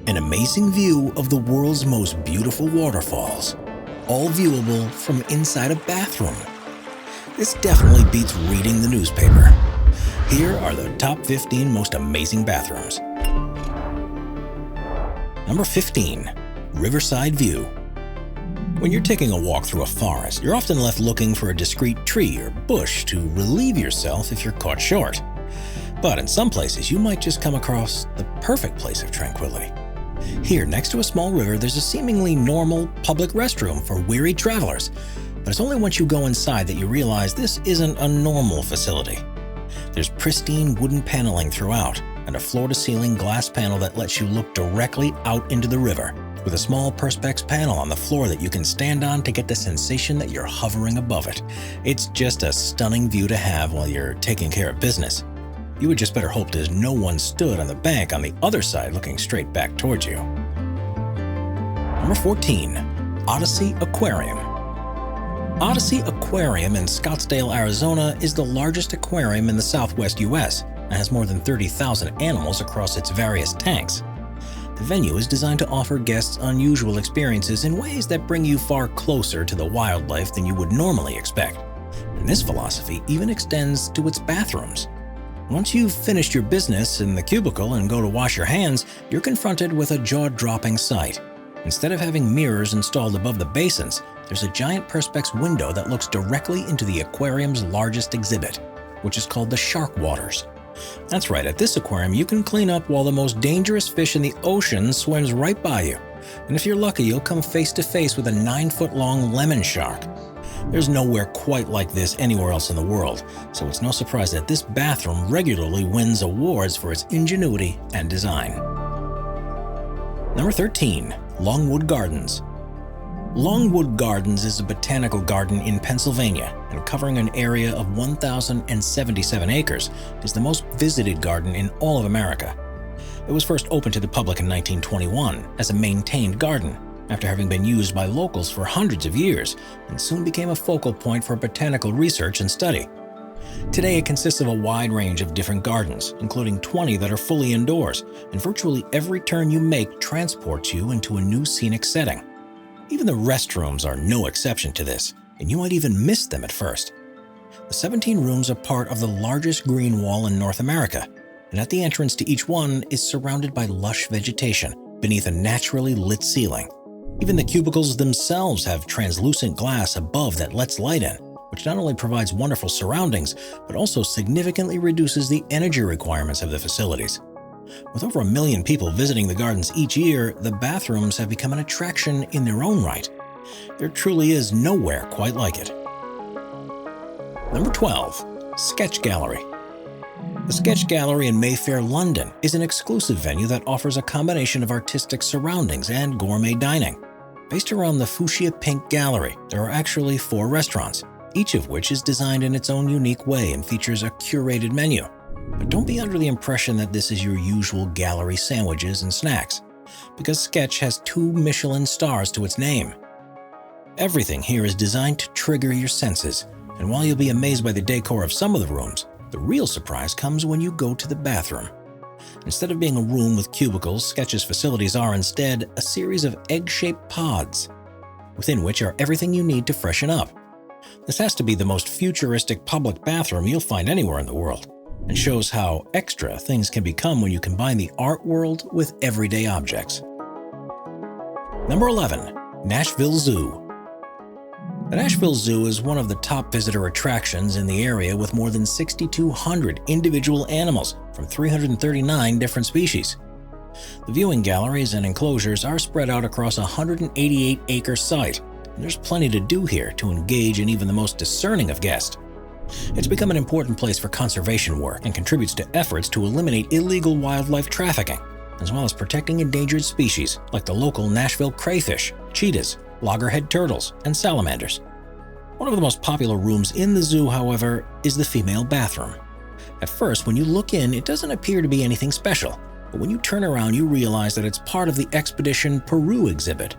An amazing view of the world's most beautiful waterfalls, all viewable from inside a bathroom. This definitely beats reading the newspaper. Here are the top 15 most amazing bathrooms. Number 15. Riverside View. When you're taking a walk through a forest, you're often left looking for a discreet tree or bush to relieve yourself if you're caught short. But in some places, you might just come across the perfect place of tranquility. Here, next to a small river, there's a seemingly normal public restroom for weary travelers. But it's only once you go inside that you realize this isn't a normal facility. There's pristine wooden paneling throughout, and a floor-to-ceiling glass panel that lets you look directly out into the river, with a small perspex panel on the floor that you can stand on to get the sensation that you're hovering above it. It's just a stunning view to have while you're taking care of business. You would just better hope there's no one stood on the bank on the other side looking straight back towards you. Number 14. Odyssey Aquarium. Odyssey Aquarium in Scottsdale, Arizona is the largest aquarium in the southwest U.S. and has more than 30,000 animals across its various tanks. The venue is designed to offer guests unusual experiences in ways that bring you far closer to the wildlife than you would normally expect. And this philosophy even extends to its bathrooms. Once you've finished your business in the cubicle and go to wash your hands, you're confronted with a jaw-dropping sight. Instead of having mirrors installed above the basins, there's a giant perspex window that looks directly into the aquarium's largest exhibit, which is called the Shark Waters. That's right, at this aquarium you can clean up while the most dangerous fish in the ocean swims right by you. And if you're lucky, you'll come face to face with a 9-foot-long lemon shark. There's nowhere quite like this anywhere else in the world, so it's no surprise that this bathroom regularly wins awards for its ingenuity and design. Number 13. Longwood Gardens. Longwood Gardens is a botanical garden in Pennsylvania, and covering an area of 1,077 acres, is the most visited garden in all of America. It was first opened to the public in 1921 as a maintained garden, after having been used by locals for hundreds of years, and soon became a focal point for botanical research and study. Today it consists of a wide range of different gardens, including 20 that are fully indoors, and virtually every turn you make transports you into a new scenic setting. Even the restrooms are no exception to this, and you might even miss them at first. The 17 rooms are part of the largest green wall in North America, and at the entrance to each one is surrounded by lush vegetation beneath a naturally lit ceiling. Even the cubicles themselves have translucent glass above that lets light in, which not only provides wonderful surroundings, but also significantly reduces the energy requirements of the facilities. With over 1 million people visiting the gardens each year, the bathrooms have become an attraction in their own right. There truly is nowhere quite like it. Number 12. Sketch Gallery. The Sketch Gallery in Mayfair, London is an exclusive venue that offers a combination of artistic surroundings and gourmet dining. Based around the fuchsia pink gallery, there are actually 4 restaurants, each of which is designed in its own unique way and features a curated menu. But don't be under the impression that this is your usual gallery sandwiches and snacks, because Sketch has 2 Michelin stars to its name. Everything here is designed to trigger your senses, and while you'll be amazed by the decor of some of the rooms, the real surprise comes when you go to the bathroom. Instead of being a room with cubicles, Sketch's facilities are instead a series of egg-shaped pods, within which are everything you need to freshen up. This has to be the most futuristic public bathroom you'll find anywhere in the world, and shows how extra things can become when you combine the art world with everyday objects. Number 11. Nashville Zoo. The Nashville Zoo is one of the top visitor attractions in the area, with more than 6,200 individual animals from 339 different species. The viewing galleries and enclosures are spread out across a 188-acre site, and there's plenty to do here to engage in even the most discerning of guests. It's become an important place for conservation work and contributes to efforts to eliminate illegal wildlife trafficking, as well as protecting endangered species like the local Nashville crayfish, cheetahs, loggerhead turtles, and salamanders. One of the most popular rooms in the zoo, however, is the female bathroom. At first, when you look in, it doesn't appear to be anything special, but when you turn around, you realize that it's part of the Expedition Peru exhibit.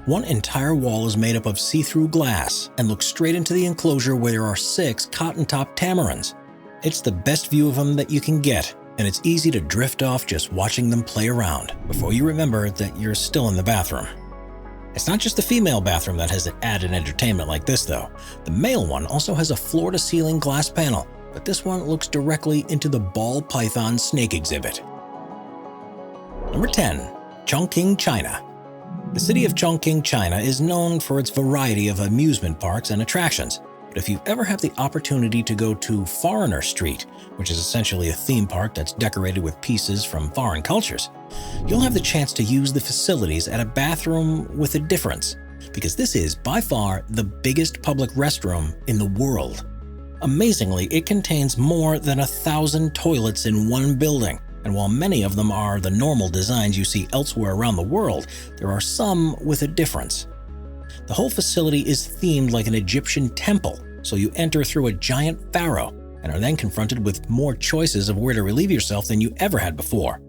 One entire wall is made up of see-through glass and looks straight into the enclosure where there are 6 cotton-top tamarins. It's the best view of them that you can get, and it's easy to drift off just watching them play around before you remember that you're still in the bathroom. It's not just the female bathroom that has added entertainment like this, though. The male one also has a floor-to-ceiling glass panel, but this one looks directly into the ball python snake exhibit. Number 10. Chongqing China. The city of Chongqing China is known for its variety of amusement parks and attractions. But if you ever have the opportunity to go to Foreigner Street, which is essentially a theme park that's decorated with pieces from foreign cultures, you'll have the chance to use the facilities at a bathroom with a difference, because this is by far the biggest public restroom in the world. Amazingly, it contains more than 1,000 toilets in one building, and while many of them are the normal designs you see elsewhere around the world, there are some with a difference. The whole facility is themed like an Egyptian temple, so you enter through a giant pharaoh and are then confronted with more choices of where to relieve yourself than you ever had before.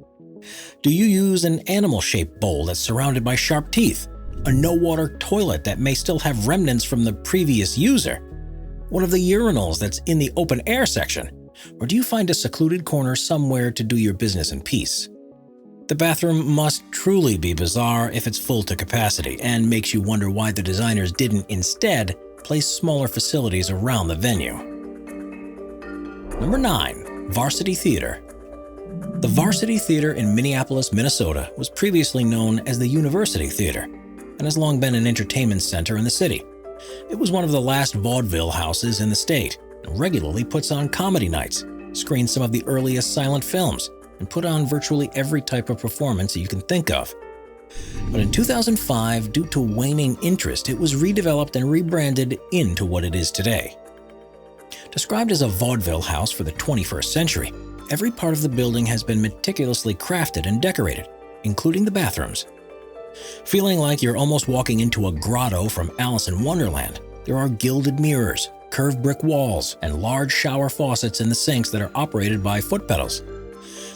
Do you use an animal-shaped bowl that's surrounded by sharp teeth? A no-water toilet that may still have remnants from the previous user? One of the urinals that's in the open-air section? Or do you find a secluded corner somewhere to do your business in peace? The bathroom must truly be bizarre if it's full to capacity and makes you wonder why the designers didn't instead place smaller facilities around the venue. Number 9. Varsity Theater. The Varsity Theater in Minneapolis, Minnesota was previously known as the University Theater and has long been an entertainment center in the city. It was one of the last vaudeville houses in the state and regularly puts on comedy nights, screens some of the earliest silent films, and put on virtually every type of performance that you can think of. But in 2005, due to waning interest, it was redeveloped and rebranded into what it is today. Described as a vaudeville house for the 21st century, every part of the building has been meticulously crafted and decorated, including the bathrooms. Feeling like you're almost walking into a grotto from Alice in Wonderland, there are gilded mirrors, curved brick walls, and large shower faucets in the sinks that are operated by foot pedals.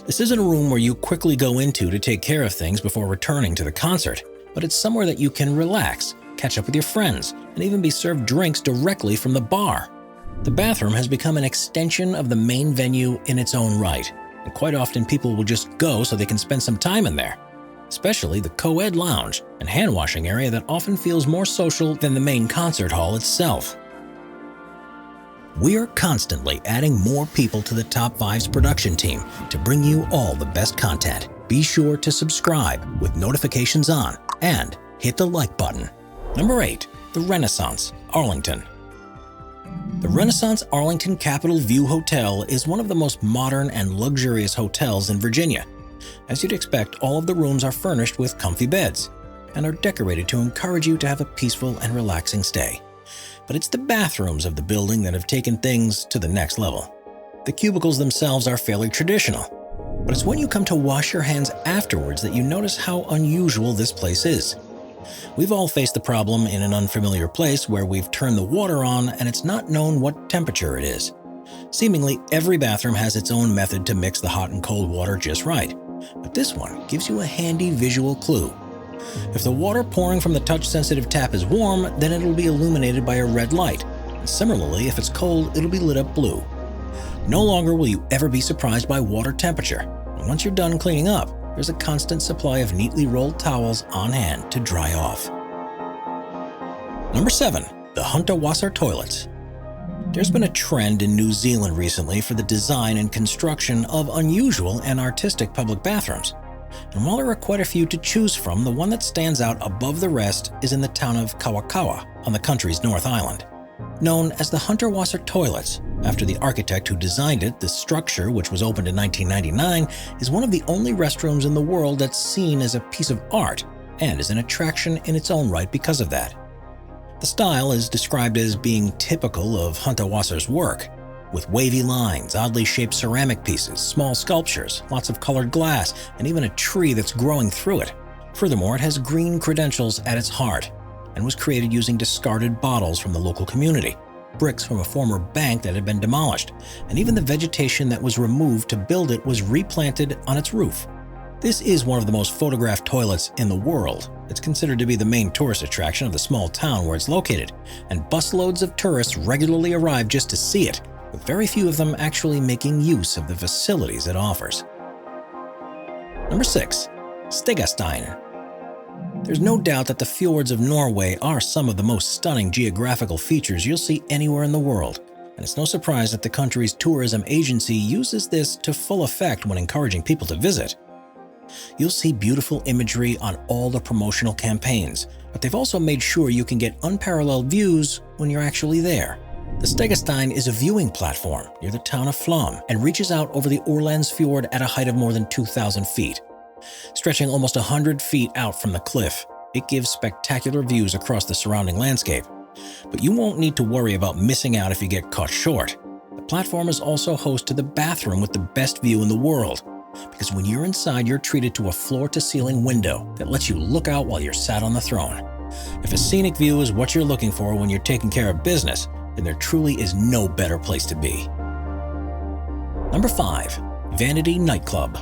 This isn't a room where you quickly go into to take care of things before returning to the concert, but it's somewhere that you can relax, catch up with your friends, and even be served drinks directly from the bar. The bathroom has become an extension of the main venue in its own right, and quite often people will just go so they can spend some time in there, especially the co-ed lounge and hand-washing area that often feels more social than the main concert hall itself. We are constantly adding more people to the Top 5's production team to bring you all the best content. Be sure to subscribe with notifications on and hit the like button. Number 8. The Renaissance, Arlington. The Renaissance Arlington Capitol View Hotel is one of the most modern and luxurious hotels in Virginia. As you'd expect, all of the rooms are furnished with comfy beds and are decorated to encourage you to have a peaceful and relaxing stay. But it's the bathrooms of the building that have taken things to the next level. The cubicles themselves are fairly traditional, but it's when you come to wash your hands afterwards that you notice how unusual this place is. We've all faced the problem in an unfamiliar place where we've turned the water on and it's not known what temperature it is. Seemingly every bathroom has its own method to mix the hot and cold water just right, but this one gives you a handy visual clue. If the water pouring from the touch-sensitive tap is warm, then it'll be illuminated by a red light. And similarly, if it's cold, it'll be lit up blue. No longer will you ever be surprised by water temperature. And once you're done cleaning up, there's a constant supply of neatly rolled towels on hand to dry off. Number 7. The Huntawasser Toilets. There's been a trend in New Zealand recently for the design and construction of unusual and artistic public bathrooms. And while there are quite a few to choose from, the one that stands out above the rest is in the town of Kawakawa on the country's North Island. Known as the Huntawasser Toilets, after the architect who designed it, the structure, which was opened in 1999, is one of the only restrooms in the world that's seen as a piece of art and is an attraction in its own right because of that. The style is described as being typical of Huntawasser's work, with wavy lines, oddly shaped ceramic pieces, small sculptures, lots of colored glass, and even a tree that's growing through it. Furthermore, it has green credentials at its heart and was created using discarded bottles from the local community, bricks from a former bank that had been demolished, and even the vegetation that was removed to build it was replanted on its roof. This is one of the most photographed toilets in the world. It's considered to be the main tourist attraction of the small town where it's located, and busloads of tourists regularly arrive just to see it, with very few of them actually making use of the facilities it offers. Number 6. Stegestein. There's no doubt that the fjords of Norway are some of the most stunning geographical features you'll see anywhere in the world, and it's no surprise that the country's tourism agency uses this to full effect when encouraging people to visit. You'll see beautiful imagery on all the promotional campaigns, but they've also made sure you can get unparalleled views when you're actually there. The Stegestein is a viewing platform near the town of Flåm and reaches out over the Ålands Fjord at a height of more than 2,000 feet. Stretching almost 100 feet out from the cliff, it gives spectacular views across the surrounding landscape. But you won't need to worry about missing out if you get caught short. The platform is also host to the bathroom with the best view in the world, because when you're inside, you're treated to a floor-to-ceiling window that lets you look out while you're sat on the throne. If a scenic view is what you're looking for when you're taking care of business, then there truly is no better place to be. Number 5. Vanity Nightclub.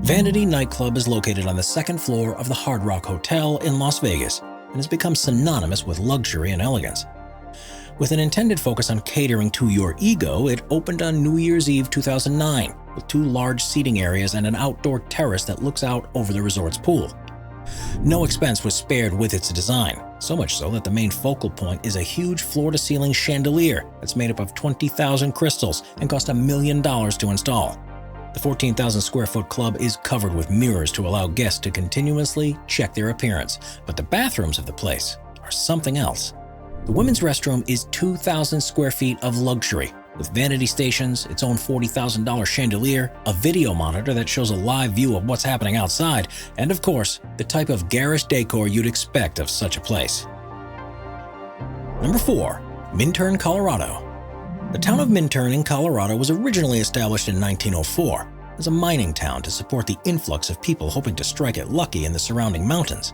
Vanity Nightclub is located on the second floor of the Hard Rock Hotel in Las Vegas and has become synonymous with luxury and elegance. With an intended focus on catering to your ego, it opened on New Year's Eve 2009 with 2 large seating areas and an outdoor terrace that looks out over the resort's pool. No expense was spared with its design, so much so that the main focal point is a huge floor-to-ceiling chandelier that's made up of 20,000 crystals and cost $1 million to install. The 14,000 square foot club is covered with mirrors to allow guests to continuously check their appearance, but the bathrooms of the place are something else. The women's restroom is 2,000 square feet of luxury, with vanity stations, its own $40,000 chandelier, a video monitor that shows a live view of what's happening outside, and of course, the type of garish decor you'd expect of such a place. Number 4. Midterm Colorado. The town of Midterm in Colorado was originally established in 1904 as a mining town to support the influx of people hoping to strike it lucky in the surrounding mountains.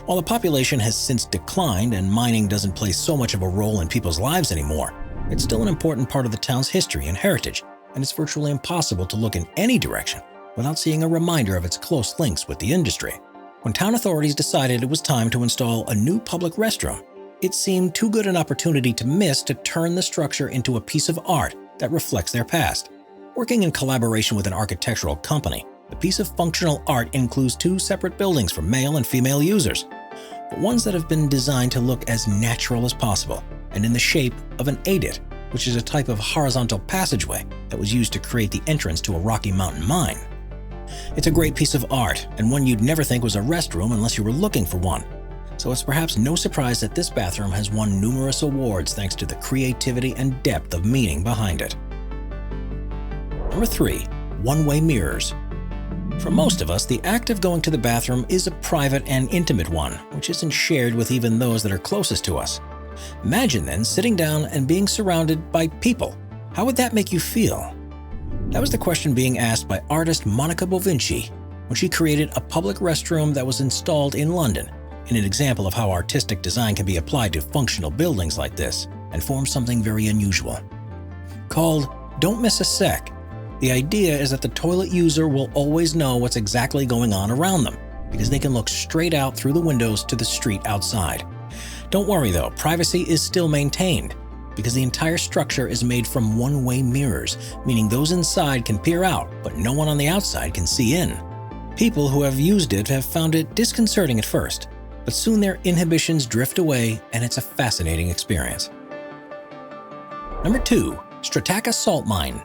While the population has since declined and mining doesn't play so much of a role in people's lives anymore, it's still an important part of the town's history and heritage, and it's virtually impossible to look in any direction without seeing a reminder of its close links with the industry. When town authorities decided it was time to install a new public restroom, it seemed too good an opportunity to miss to turn the structure into a piece of art that reflects their past. Working in collaboration with an architectural company, the piece of functional art includes 2 separate buildings for male and female users, but ones that have been designed to look as natural as possible and in the shape of an adit, which is a type of horizontal passageway that was used to create the entrance to a Rocky Mountain mine. It's a great piece of art and one you'd never think was a restroom unless you were looking for one. So it's perhaps no surprise that this bathroom has won numerous awards thanks to the creativity and depth of meaning behind it. Number 3. Oneway mirrors. For most of us, the act of going to the bathroom is a private and intimate one, which isn't shared with even those that are closest to us. Imagine then sitting down and being surrounded by people. How would that make you feel? That was the question being asked by artist Monica Bovinci when she created a public restroom that was installed in London, in an example of how artistic design can be applied to functional buildings like this and form something very unusual. Called Don't Miss a Sec, the idea is that the toilet user will always know what's exactly going on around them because they can look straight out through the windows to the street outside. Don't worry though, privacy is still maintained because the entire structure is made from one-way mirrors, meaning those inside can peer out, but no one on the outside can see in. People who have used it have found it disconcerting at first, but soon their inhibitions drift away and it's a fascinating experience. Number 2. Strataca Salt Mine.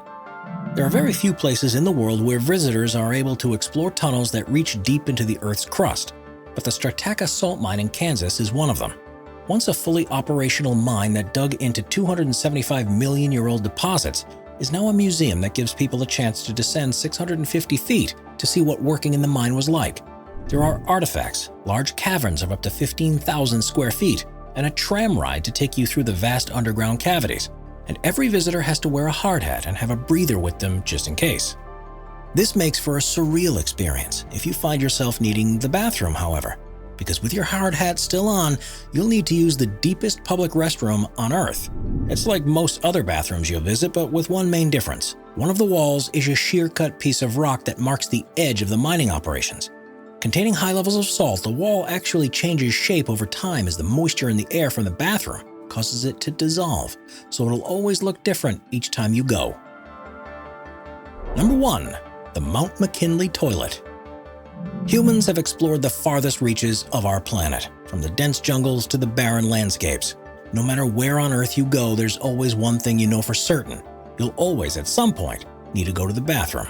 There are very few places in the world where visitors are able to explore tunnels that reach deep into the Earth's crust, but the Strataca Salt Mine in Kansas is one of them. Once a fully operational mine that dug into 275-million-year-old deposits, is now a museum that gives people a chance to descend 650 feet to see what working in the mine was like. There are artifacts, large caverns of up to 15,000 square feet, and a tram ride to take you through the vast underground cavities. And every visitor has to wear a hard hat and have a breather with them just in case. This makes for a surreal experience if you find yourself needing the bathroom, however, because with your hard hat still on, you'll need to use the deepest public restroom on Earth. It's like most other bathrooms you'll visit, but with one main difference. One of the walls is a shear-cut piece of rock that marks the edge of the mining operations. Containing high levels of salt, the wall actually changes shape over time as the moisture in the air from the bathroom causes it to dissolve, so it'll always look different each time you go. Number 1. The Mount Mckinley Toilet. Humans have explored the farthest reaches of our planet, from the dense jungles to the barren landscapes. No matter where on Earth you go, there's always one thing you know for certain. You'll always, at some point, need to go to the bathroom.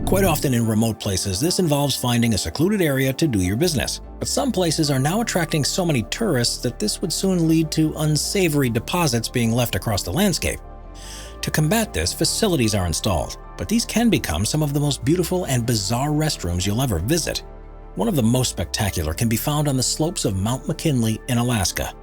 Quite often in remote places, this involves finding a secluded area to do your business. But some places are now attracting so many tourists that this would soon lead to unsavory deposits being left across the landscape. To combat this, facilities are installed, but these can become some of the most beautiful and bizarre restrooms you'll ever visit. One of the most spectacular can be found on the slopes of Mount McKinley in Alaska.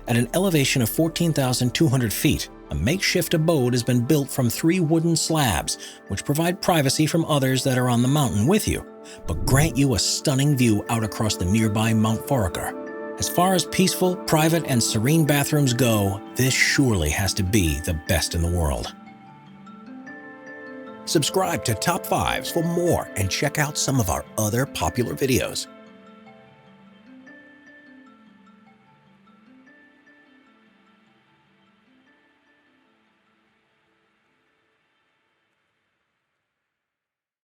At an elevation of 14,200 feet, a makeshift abode has been built from 3 wooden slabs, which provide privacy from others that are on the mountain with you, but grant you a stunning view out across the nearby Mount Foraker. As far as peaceful, private, and serene bathrooms go, this surely has to be the best in the world. Subscribe to Top 5s for more and check out some of our other popular videos.